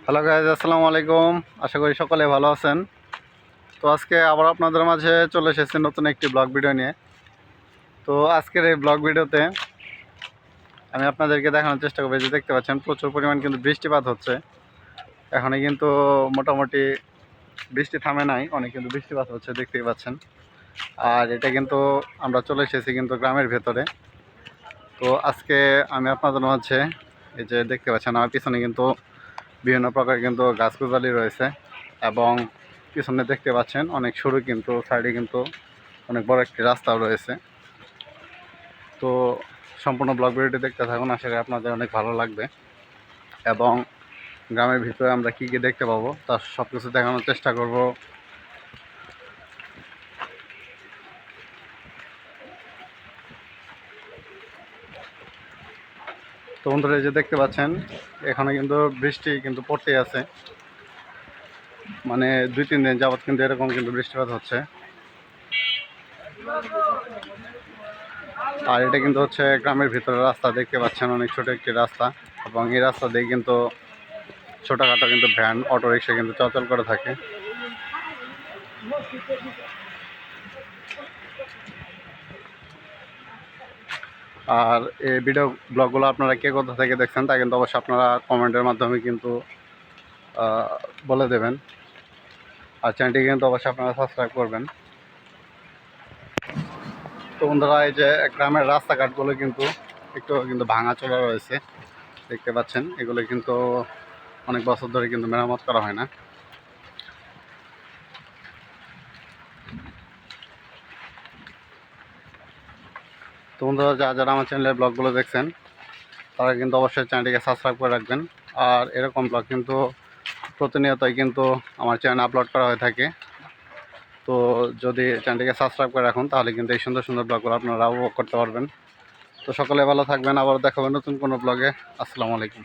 Hello guys, আসসালামু আলাইকুম। আশা করি সকলে ভালো আছেন। তো আজকে আবার আপনাদের মাঝে চলে এসেছি নতুন একটি ব্লগ ভিডিও নিয়ে। তো আজকের এই ব্লগ ভিডিওতে আমি আপনাদেরকে দেখানোর চেষ্টা করবো, যে দেখতে পাচ্ছেন প্রচুর পরিমাণ কিন্তু বৃষ্টিপাত হচ্ছে। এখনই কিন্তু মোটামুটি বৃষ্টি থামে নাই, অনেক কিন্তু বৃষ্টিপাত হচ্ছে, দেখতেই পাচ্ছেন। আর এটা কিন্তু আমরা চলে এসেছি কিন্তু গ্রামের ভেতরে। তো আজকে আমি আপনাদের মাঝে এই যে দেখতে পাচ্ছেন আমার পিছনে কিন্তু বিভিন্ন প্রকার কিন্তু গাছগাছালি রয়েছে, এবং পিছনে দেখতে পাচ্ছেন অনেক সরু কিন্তু সাইডে কিন্তু অনেক বড় একটি রাস্তাও রয়েছে। তো সম্পূর্ণ ব্লগ ভিডিওটি দেখতে থাকুন, আশা করি আপনাদের অনেক ভালো লাগবে। এবং গ্রামের ভিতরে আমরা কী কী দেখতে পাবো তার সব কিছু দেখানোর চেষ্টা করব। তো বন্ধুরা, এই যে দেখতে পাচ্ছেন এখানে কিন্তু বৃষ্টি কিন্তু পড়তেই আছে, মানে 2-3 দিন যাবৎ কিন্তু এরকম কিন্তু বৃষ্টিপাত হচ্ছে। আর এটা কিন্তু হচ্ছে গ্রামের ভিতরে রাস্তা, দেখতে পাচ্ছেন অনেক ছোট একটি রাস্তা, এবং এই রাস্তা দিয়ে কিন্তু ছোটোখাটো কিন্তু ভ্যান, অটো রিক্সা কিন্তু চলাচল করে থাকে। আর এই ভিডিও ব্লগগুলো আপনারা কে কোথা থেকে দেখছেন তা কিন্তু অবশ্যই আপনারা কমেন্টের মাধ্যমে কিন্তু বলে দেবেন। আর চ্যানেলটি কিন্তু অবশ্যই আপনারা সাবস্ক্রাইব করবেন। তো বন্ধুরা, এই যে গ্রামের রাস্তাঘাটগুলো কিন্তু একটু কিন্তু ভাঙাচোরা রয়েছে, দেখতে পাচ্ছেন। এগুলো কিন্তু অনেক বছর ধরে কিন্তু মেরামত করা হয় না। তো বন্ধুরা, যারা আমার চ্যানেলের ব্লগগুলো দেখছেন তারা কিন্তু অবশ্যই চ্যানেলটিকে সাবস্ক্রাইব করে রাখবেন। আর এরকম ব্লগ কিন্তু প্রতিনিয়তই কিন্তু আমার চ্যানেলে আপলোড করা হয়ে থাকে। তো যদি চ্যানেলটিকে সাবস্ক্রাইব করে রাখুন, তাহলে কিন্তু এই সুন্দর সুন্দর ব্লগগুলো আপনারা উপভোগ করতে পারবেন। তো সকলে ভালো থাকবেন, আবার দেখাবেন নতুন কোনো ব্লগে। আসসালামু আলাইকুম।